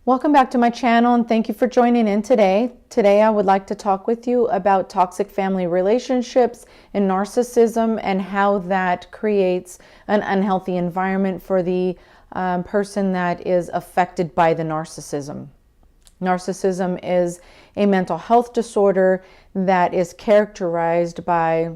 Welcome back to my channel and thank you for joining in today. Today I would like to talk with you about toxic family relationships and narcissism and how that creates an unhealthy environment for the person that is affected by the narcissism. Narcissism is a mental health disorder that is characterized by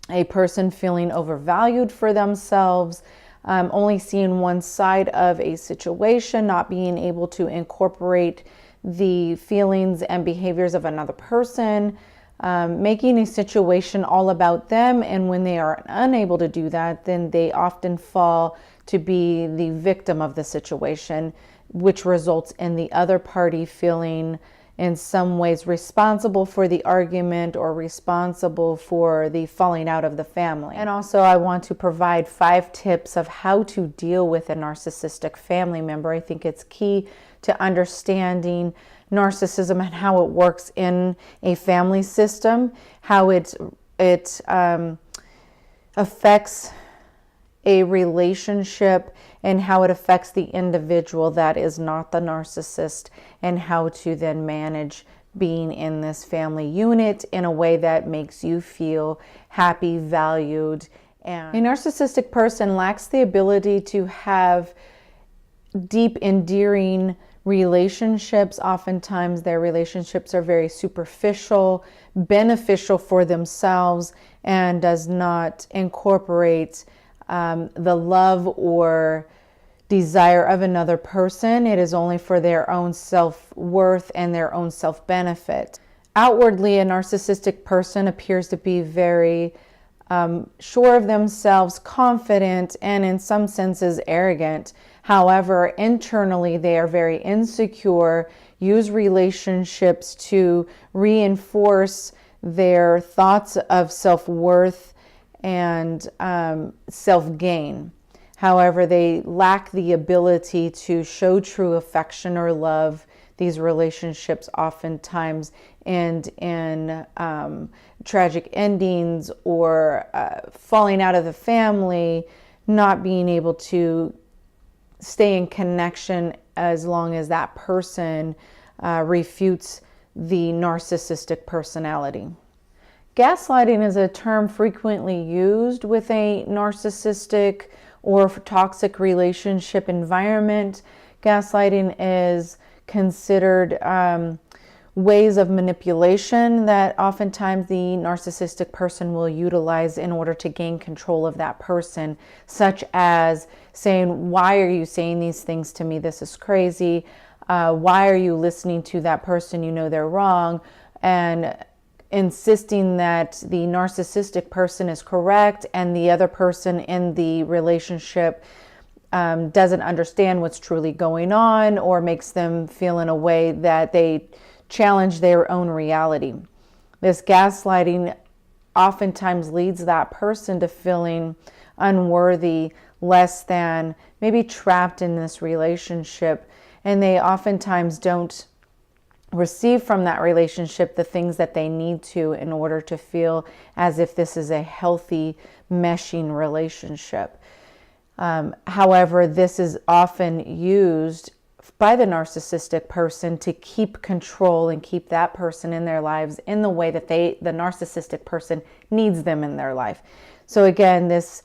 a person feeling overvalued for themselves, only seeing one side of a situation, not being able to incorporate the feelings and behaviors of another person, making a situation all about them. And when they are unable to do that, then they often fall to be the victim of the situation, which results in the other party feeling in some ways responsible for the argument or responsible for the falling out of the family. And also I want to provide 5 tips of how to deal with a narcissistic family member. I think it's key to understanding narcissism and how it works in a family system, how it affects a relationship and how it affects the individual that is not the narcissist, and how to then manage being in this family unit in a way that makes you feel happy, valued. And a narcissistic person lacks the ability to have deep, endearing relationships. Oftentimes their relationships are very superficial, beneficial for themselves, and does not incorporate the love or desire of another person. It is only for their own self-worth and their own self-benefit. Outwardly, a narcissistic person appears to be very sure of themselves, confident, and in some senses arrogant. However, internally, they are very insecure, use relationships to reinforce their thoughts of self-worth and self-gain. However, they lack the ability to show true affection or love. These relationships oftentimes end in tragic endings or falling out of the family, not being able to stay in connection as long as that person refutes the narcissistic personality. Gaslighting is a term frequently used with a narcissistic or toxic relationship environment. Gaslighting is considered ways of manipulation that oftentimes the narcissistic person will utilize in order to gain control of that person, such as saying, "Why are you saying these things to me? This is crazy. Why are you listening to that person? You know they're wrong." And insisting that the narcissistic person is correct and the other person in the relationship doesn't understand what's truly going on, or makes them feel in a way that they challenge their own reality. This gaslighting oftentimes leads that person to feeling unworthy, less than, maybe trapped in this relationship, and they oftentimes don't receive from that relationship the things that they need to in order to feel as if this is a healthy meshing relationship. However, this is often used by the narcissistic person to keep control and keep that person in their lives in the way that the narcissistic person needs them in their life. So again, this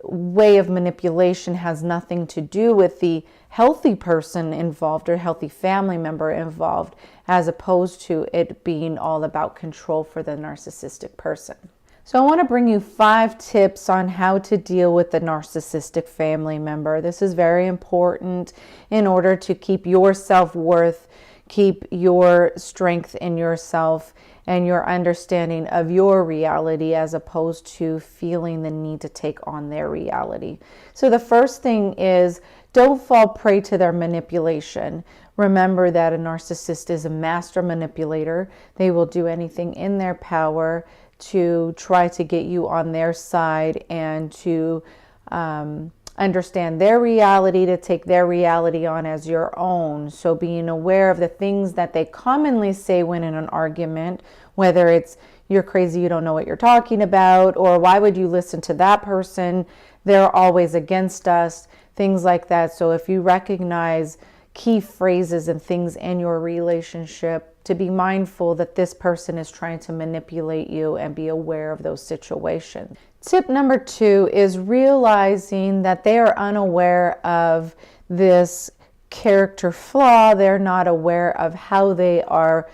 way of manipulation has nothing to do with the healthy person involved or healthy family member involved, as opposed to it being all about control for the narcissistic person. So I want to bring you 5 tips on how to deal with the narcissistic family member. This is very important in order to keep your self-worth, keep your strength in yourself and your understanding of your reality, as opposed to feeling the need to take on their reality. So the first thing is, don't fall prey to their manipulation. Remember that a narcissist is a master manipulator. They will do anything in their power to try to get you on their side and to understand their reality, to take their reality on as your own. So being aware of the things that they commonly say when in an argument, whether it's "you're crazy, you don't know what you're talking about," or "why would you listen to that person? They're always against us," things like that. So if you recognize key phrases and things in your relationship to be mindful that this person is trying to manipulate you, and be aware of those situations. Tip number 2 is realizing that they are unaware of this character flaw. They're not aware of how they are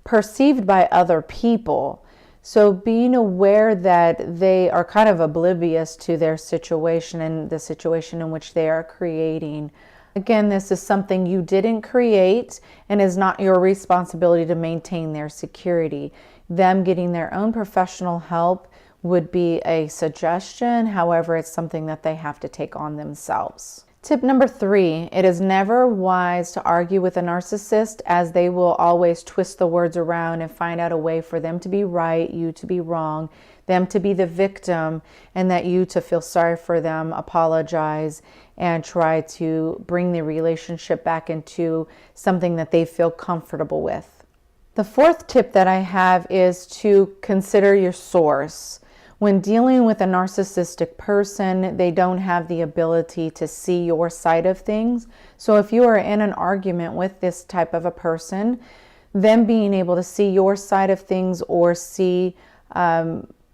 perceived by other people. So being aware that they are kind of oblivious to their situation and the situation in which they are creating. Again, this is something you didn't create and is not your responsibility to maintain their security. Them getting their own professional help would be a suggestion. However, it's something that they have to take on themselves. Tip number 3, it is never wise to argue with a narcissist, as they will always twist the words around and find out a way for them to be right, you to be wrong, them to be the victim, and that you to feel sorry for them, apologize, and try to bring the relationship back into something that they feel comfortable with. The 4th tip that I have is to consider your source. When dealing with a narcissistic person, they don't have the ability to see your side of things. So if you are in an argument with this type of a person, them being able to see your side of things, or see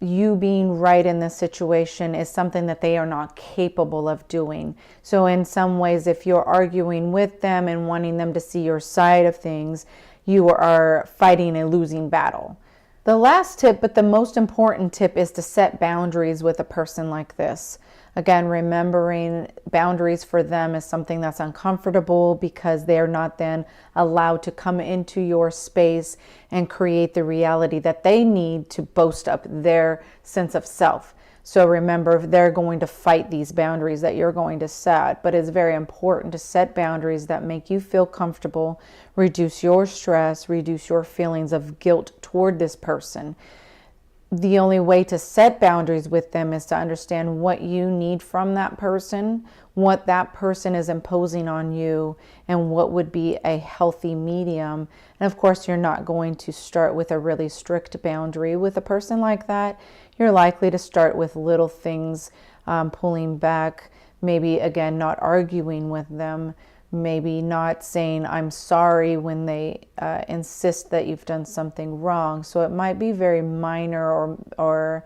you being right in this situation, is something that they are not capable of doing. So in some ways, if you're arguing with them and wanting them to see your side of things, you are fighting a losing battle. The last tip, but the most important tip, is to set boundaries with a person like this. Again, remembering boundaries for them is something that's uncomfortable, because they're not then allowed to come into your space and create the reality that they need to boast up their sense of self. So remember, they're going to fight these boundaries that you're going to set, but it's very important to set boundaries that make you feel comfortable, reduce your stress, reduce your feelings of guilt toward this person. The only way to set boundaries with them is to understand what you need from that person, what that person is imposing on you, and what would be a healthy medium. And of course, you're not going to start with a really strict boundary with a person like that. You're likely to start with little things, pulling back, maybe again, not arguing with them, maybe not saying I'm sorry when they insist that you've done something wrong. So it might be very minor or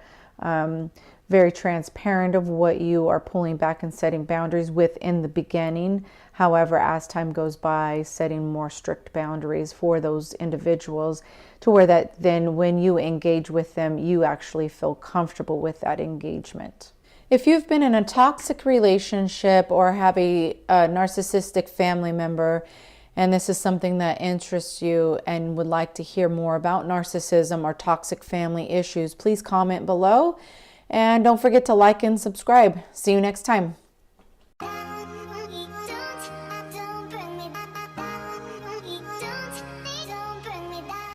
very transparent of what you are pulling back and setting boundaries with in the beginning. However, as time goes by, setting more strict boundaries for those individuals, to where that then when you engage with them, you actually feel comfortable with that engagement. If you've been in a toxic relationship or have a narcissistic family member, and this is something that interests you and would like to hear more about narcissism or toxic family issues, please comment below. And don't forget to like and subscribe. See you next time.